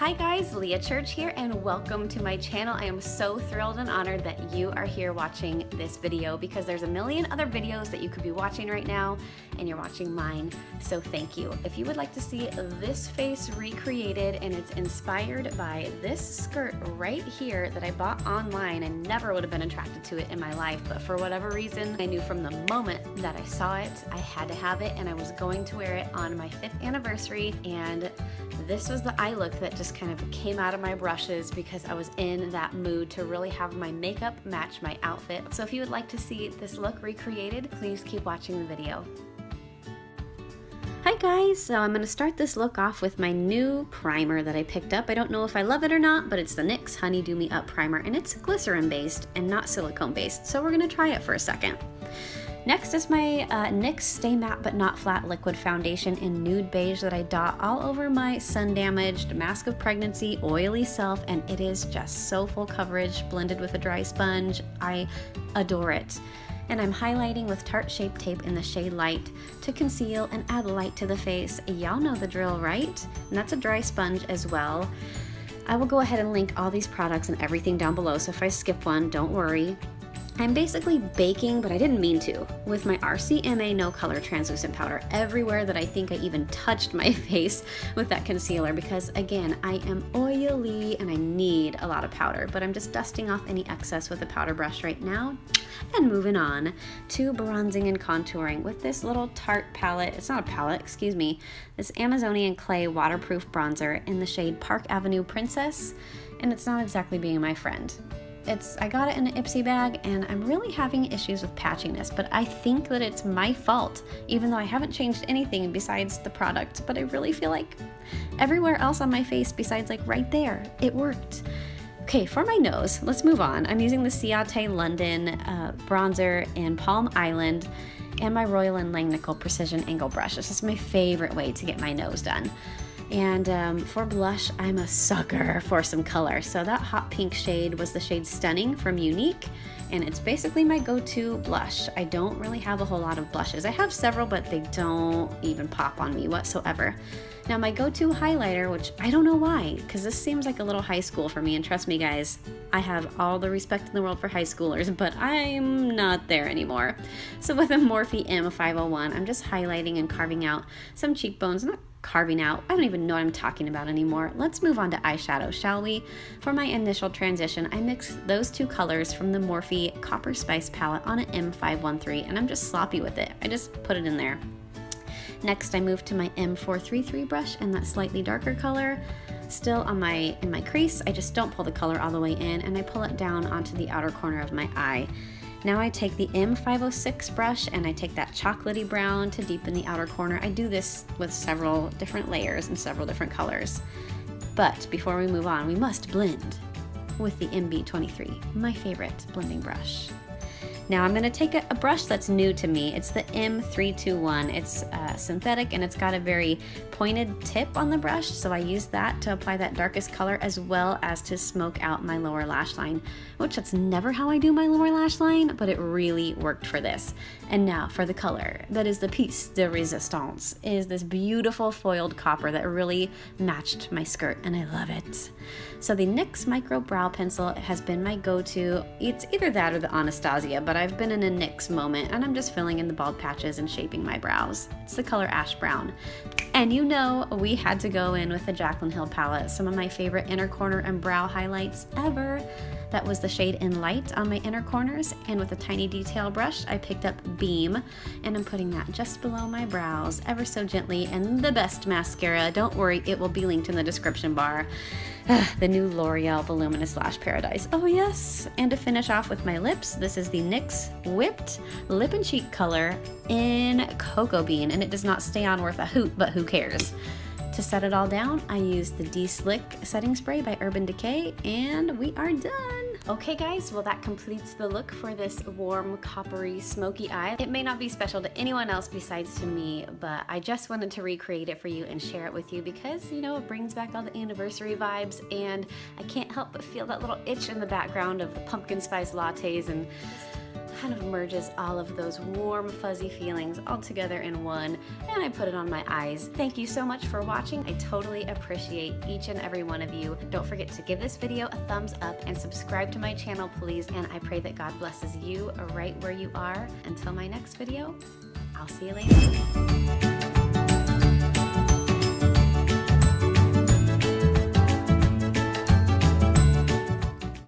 Hi guys, Leah Church here and welcome to my channel. I am so thrilled and honored that you are here watching this video because there's a million other videos that you could be watching right now and you're watching mine, so thank you. If you would like to see this face recreated and it's inspired by this skirt right here that I bought online and never would have been attracted to it in my life, but for whatever reason, I knew from the moment that I saw it, I had to have it and I was going to wear it on my 5th anniversary, and this was the eye look that just kind of came out of my brushes because I was in that mood to really have my makeup match my outfit. So if you would like to see this look recreated, please keep watching the video. Hi guys, so I'm going to start this look off with my new primer that I picked up. I don't know if I love it or not, but it's the NYX Honey Do Me Up primer and it's glycerin based and not silicone based, so we're going to try it for a second. Next is my NYX Stay Matte But Not Flat Liquid Foundation in Nude Beige that I dot all over my sun-damaged Mask of Pregnancy oily self, and it is just so full coverage, blended with a dry sponge. I adore it. And I'm highlighting with Tarte Shape Tape in the shade Light to conceal and add light to the face. Y'all know the drill, right? And that's a dry sponge as well. I will go ahead and link all these products and everything down below, so if I skip one, don't worry. I'm basically baking, but I didn't mean to, with my RCMA No Color Translucent Powder everywhere that I think I even touched my face with that concealer because, again, I am oily and I need a lot of powder, but I'm just dusting off any excess with a powder brush right now and moving on to bronzing and contouring with this little Tarte palette. It's not a palette, excuse me. This Amazonian Clay Waterproof Bronzer in the shade Park Avenue Princess, and it's not exactly being my friend. I got it in an Ipsy bag and I'm really having issues with patchiness, but I think that it's my fault, even though I haven't changed anything besides the product, but I really feel like everywhere else on my face besides like right there, it worked. Okay, for my nose, let's move on. I'm using the Ciate London bronzer in Palm Island and my Royal and Langnickel Precision Angle Brush. This is my favorite way to get my nose done. And for blush, I'm a sucker for some color. So that hot pink shade was the shade Stunning from Younique, and it's basically my go-to blush. I don't really have a whole lot of blushes. I have several, but they don't even pop on me whatsoever. Now my go-to highlighter, which I don't know why, because this seems like a little high school for me, and trust me guys, I have all the respect in the world for high schoolers, but I'm not there anymore. So with a Morphe M501, I'm just highlighting and carving out some cheekbones, not carving out, I don't even know what I'm talking about anymore. Let's move on to eyeshadow, shall we? For my initial transition, I mixed those two colors from the Morphe Copper Spice palette on an M513, and I'm just sloppy with it. I just put it in there. Next, I moved to my M433 brush in that slightly darker color. Still in my crease, I just don't pull the color all the way in, and I pull it down onto the outer corner of my eye. Now I take the M506 brush and I take that chocolatey brown to deepen the outer corner. I do this with several different layers and several different colors. But before we move on, we must blend with the MB23, my favorite blending brush. Now I'm going to take a brush that's new to me. It's the M321. It's synthetic and it's got a very pointed tip on the brush, so I use that to apply that darkest color as well as to smoke out my lower lash line, which that's never how I do my lower lash line, but it really worked for this. And now for the color that is the piece de resistance, is this beautiful foiled copper that really matched my skirt, and I love it. So the NYX Micro Brow Pencil has been my go-to. It's either that or the Anastasia, but I've been in a NYX moment and I'm just filling in the bald patches and shaping my brows. It's the color Ash Brown. And you know we had to go in with the Jaclyn Hill palette, some of my favorite inner corner and brow highlights ever. That was the shade In Light on my inner corners, and with a tiny detail brush I picked up Beam, and I'm putting that just below my brows ever so gently. And the best mascara, don't worry, it will be linked in the description bar. The new L'Oreal Voluminous Lash Paradise. Oh yes! And to finish off with my lips, this is the NYX Whipped Lip and Cheek color in Cocoa Bean, and it does not stay on worth a hoot, but who cares? To set it all down, I used the De-Slick setting spray by Urban Decay, and we are done. Okay guys, well that completes the look for this warm, coppery, smoky eye. It may not be special to anyone else besides to me, but I just wanted to recreate it for you and share it with you because, you know, it brings back all the anniversary vibes, and I can't help but feel that little itch in the background of the pumpkin spice lattes and kind of merges all of those warm, fuzzy feelings all together in one, and I put it on my eyes. Thank you so much for watching. I totally appreciate each and every one of you. Don't forget to give this video a thumbs up and subscribe to my channel, please, and I pray that God blesses you right where you are. Until my next video, I'll see you later.